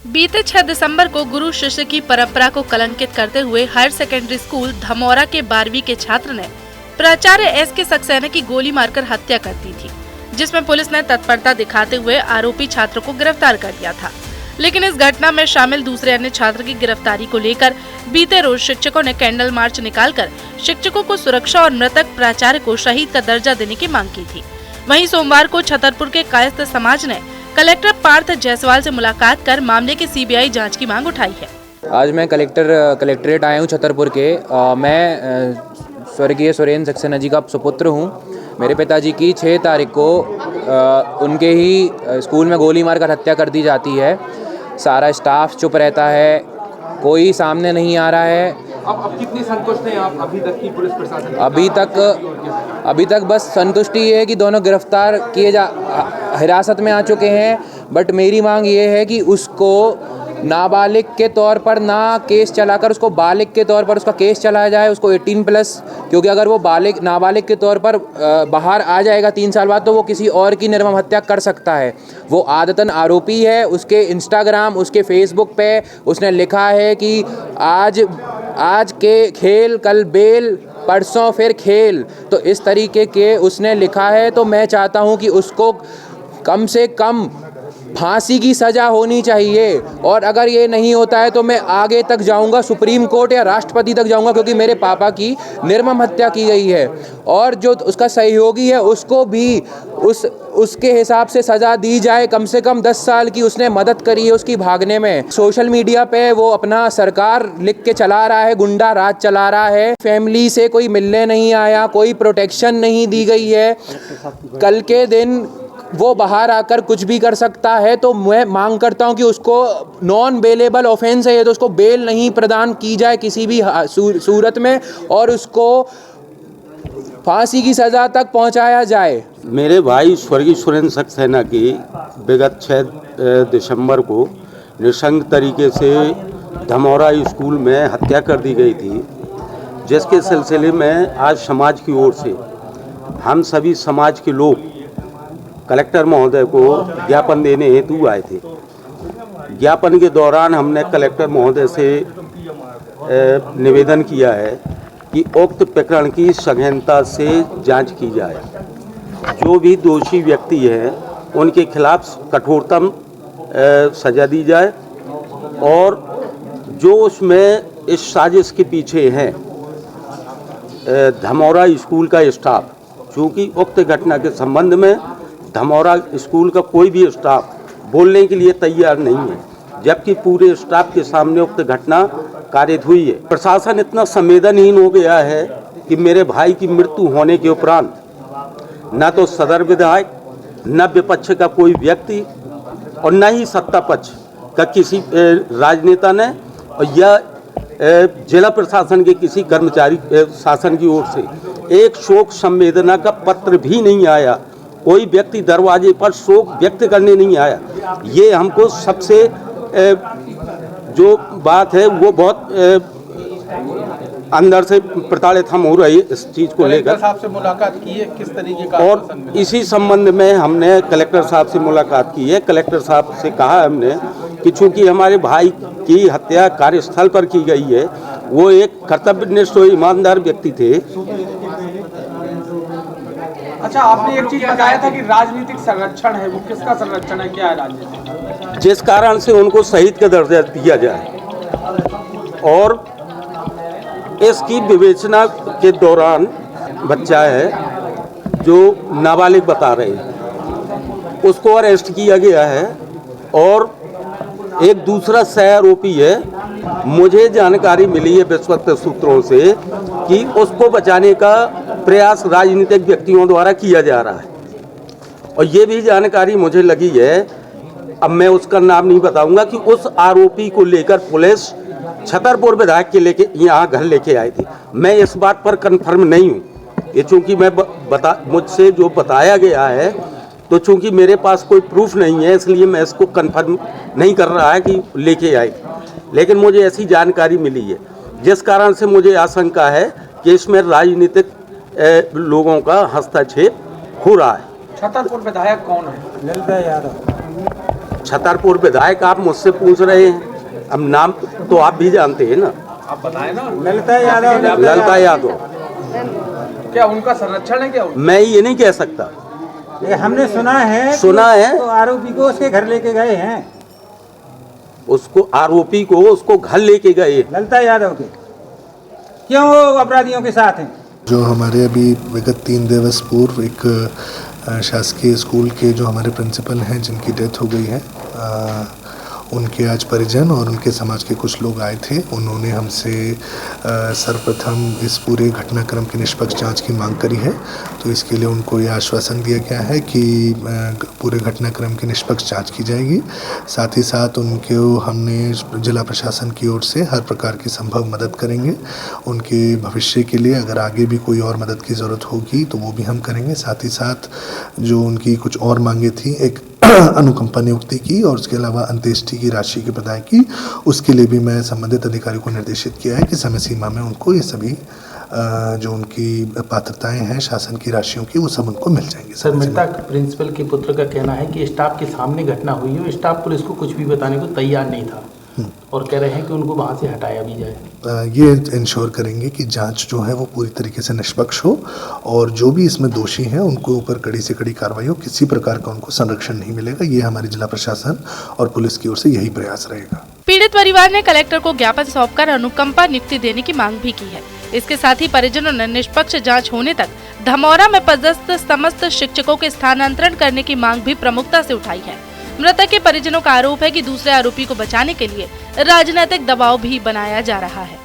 बीते 6 दिसंबर को गुरु शिष्य की परंपरा को कलंकित करते हुए हायर सेकेंडरी स्कूल धमौरा के 12वीं के छात्र ने प्राचार्य एस के सक्सेना की गोली मारकर हत्या कर दी थी, जिसमें पुलिस ने तत्परता दिखाते हुए आरोपी छात्र को गिरफ्तार कर लिया था। लेकिन इस घटना में शामिल दूसरे अन्य छात्र की गिरफ्तारी को लेकर बीते रोज शिक्षकों ने कैंडल मार्च निकालकर शिक्षकों को सुरक्षा और मृतक प्राचार्य को शहीद का दर्जा देने की मांग की थी। वहीं सोमवार को छतरपुर के कायस्थ समाज ने कलेक्टर पार्थ जायसवाल से मुलाकात कर मामले की सीबीआई जांच की मांग उठाई है। आज मैं कलेक्ट्रेट आया हूँ छतरपुर के। मैं स्वर्गीय सुरेंद्र सक्सेना जी का सुपुत्र हूँ। मेरे पिताजी की 6 तारीख को उनके ही स्कूल में गोली मारकर हत्या कर दी जाती है। सारा स्टाफ चुप रहता है, कोई सामने नहीं आ रहा है। अब कितनी संतुष्ट हैं आप अभी तक की पुलिस प्रशासन? अभी तक बस संतुष्टि ये है कि दोनों गिरफ्तार किए हिरासत में आ चुके हैं। बट मेरी मांग ये है कि उसको नाबालिग के तौर पर ना केस चलाकर उसको बालिग के तौर पर उसका केस चलाया जाए, उसको 18+, क्योंकि अगर वो नाबालिग के तौर पर बाहर आ जाएगा 3 साल बाद तो वो किसी और की निर्मम हत्या कर सकता है। वो आदतन आरोपी है। उसके इंस्टाग्राम, उसके फेसबुक पे उसने लिखा है कि आज के खेल कल बेल परसों फिर खेल, तो इस तरीके के उसने लिखा है। तो मैं चाहता हूँ कि उसको कम से कम फांसी की सज़ा होनी चाहिए, और अगर ये नहीं होता है तो मैं आगे तक जाऊंगा, सुप्रीम कोर्ट या राष्ट्रपति तक जाऊंगा, क्योंकि मेरे पापा की निर्मम हत्या की गई है। और जो उसका सहयोगी है उसको भी उसके हिसाब से सज़ा दी जाए। कम से कम 10 साल की उसने मदद करी है उसकी भागने में। सोशल मीडिया पे वो अपना सरकार लिख के चला रहा है, गुंडा राज चला रहा है। फैमिली से कोई मिलने नहीं आया, कोई प्रोटेक्शन नहीं दी गई है। कल के दिन वो बाहर आकर कुछ भी कर सकता है। तो मैं मांग करता हूं कि उसको नॉन बेलेबल ऑफेंस है ये, तो उसको बेल नहीं प्रदान की जाए किसी भी सूरत में, और उसको फांसी की सज़ा तक पहुंचाया जाए। मेरे भाई स्वर्गीय सुरेंद्र सक्सेना की विगत 6 दिसंबर को नृशंस तरीके से धमौरा स्कूल में हत्या कर दी गई थी, जिसके सिलसिले में आज समाज की ओर से हम सभी समाज के लोग कलेक्टर महोदय को ज्ञापन देने हेतु आए थे। ज्ञापन के दौरान हमने कलेक्टर महोदय से निवेदन किया है कि उक्त प्रकरण की सघनता से जांच की जाए। जो भी दोषी व्यक्ति हैं उनके खिलाफ कठोरतम सजा दी जाए, और जो उसमें इस साजिश के पीछे हैं धमौरा स्कूल का स्टाफ, चूँकि उक्त घटना के संबंध में धमौरा स्कूल का कोई भी स्टाफ बोलने के लिए तैयार नहीं है, जबकि पूरे स्टाफ के सामने उक्त घटना कारित हुई है। प्रशासन इतना संवेदनहीन हो गया है कि मेरे भाई की मृत्यु होने के उपरांत न तो सदर विधायक, न विपक्ष का कोई व्यक्ति, और न ही सत्ता पक्ष का किसी राजनेता ने, या जिला प्रशासन के किसी कर्मचारी शासन की ओर से एक शोक संवेदना का पत्र भी नहीं आया। कोई व्यक्ति दरवाजे पर शोक व्यक्त करने नहीं आया। ये हमको सबसे जो बात है वो बहुत अंदर से प्रताड़ित हम हो रही है इस चीज़ को लेकर। साहब से मुलाकात की है किस तरीके का? और इसी संबंध में हमने कलेक्टर साहब से मुलाकात की है। कलेक्टर साहब से कहा हमने कि चूँकि हमारे भाई की हत्या कार्यस्थल पर की गई है, वो एक कर्तव्यनिष्ठ और ईमानदार व्यक्ति थे। अच्छा, आपने एक चीज बताया था कि राजनीतिक संरक्षण है, वो किसका संरक्षण है, क्या है राजनीतिक? जिस कारण से उनको शहीद का दर्जा दिया जाए, और इसकी विवेचना के दौरान बच्चा है जो नाबालिग बता रहे हैं, उसको अरेस्ट किया गया है। और एक दूसरा सह आरोपी है, मुझे जानकारी मिली है विश्वस्त सूत्रों से कि उसको बचाने का प्रयास राजनीतिक व्यक्तियों द्वारा किया जा रहा है। और ये भी जानकारी मुझे लगी है, अब मैं उसका नाम नहीं बताऊंगा, कि उस आरोपी को लेकर पुलिस छतरपुर विधायक के लेके यहाँ घर लेके आई थी। मैं इस बात पर कंफर्म नहीं हूँ, ये चूँकि मैं मुझसे जो बताया गया है, तो चूँकि मेरे पास कोई प्रूफ नहीं है, इसलिए मैं इसको कंफर्म नहीं कर रहा है कि लेके आई थी। लेकिन मुझे ऐसी जानकारी मिली है, जिस कारण से मुझे आशंका है कि इसमें राजनीतिक लोगों का हस्तक्षेप हो रहा है। छतरपुर विधायक कौन है? छतरपुर विधायक आप मुझसे पूछ रहे हैं, अब नाम तो आप भी जानते हैं ना, आप बताएं ना। ललिता यादव। क्या उनका संरक्षण है क्या? मैं ये नहीं कह सकता, ये हमने सुना है तो आरोपी को उसके घर लेके गए हैं, उसको आरोपी को उसको घर लेके गए ललिता यादव के। क्यों वो अपराधियों के साथ हैं? जो हमारे अभी विगत 3 दिवस पूर्व एक शासकीय स्कूल के जो हमारे प्रिंसिपल हैं जिनकी डेथ हो गई है, उनके आज परिजन और उनके समाज के कुछ लोग आए थे। उन्होंने हमसे सर्वप्रथम इस पूरे घटनाक्रम की निष्पक्ष जांच की मांग करी है। तो इसके लिए उनको ये आश्वासन दिया गया है कि पूरे घटनाक्रम की निष्पक्ष जांच की जाएगी। साथ ही साथ उनको हमने जिला प्रशासन की ओर से हर प्रकार की संभव मदद करेंगे। उनके भविष्य के लिए अगर आगे भी कोई और मदद की ज़रूरत होगी तो वो भी हम करेंगे। साथ ही साथ जो उनकी कुछ और मांगे थी, एक अनुकंपा नियुक्ति की और उसके अलावा अंत्येष्टि की राशि के प्रदान की, उसके लिए भी मैं संबंधित अधिकारी को निर्देशित किया है कि समय सीमा में उनको ये सभी जो उनकी पात्रताएं हैं शासन की राशियों की, वो सब उनको मिल जाएंगी। सर, मृतक प्रिंसिपल के पुत्र का कहना है कि स्टाफ के सामने घटना हुई है, स्टाफ पुलिस को कुछ भी बताने को तैयार नहीं था और कह रहे हैं कि उनको वहाँ से हटाया भी जाए। ये इंश्योर करेंगे कि जांच जो है वो पूरी तरीके से निष्पक्ष हो और जो भी इसमें दोषी हैं उनको ऊपर कड़ी से कड़ी कार्रवाई हो, किसी प्रकार का उनको संरक्षण नहीं मिलेगा। ये हमारी जिला प्रशासन और पुलिस की ओर से यही प्रयास रहेगा। पीड़ित परिवार ने कलेक्टर को ज्ञापन सौंपकर अनुकंपा नियुक्ति देने की मांग भी की है। इसके साथ ही परिजनों ने निष्पक्ष जांच होने तक धमौरा में पदस्थ समस्त शिक्षकों के स्थानांतरण करने की मांग भी प्रमुखता से उठाई है। मृतक के परिजनों का आरोप है कि दूसरे आरोपी को बचाने के लिए राजनीतिक दबाव भी बनाया जा रहा है।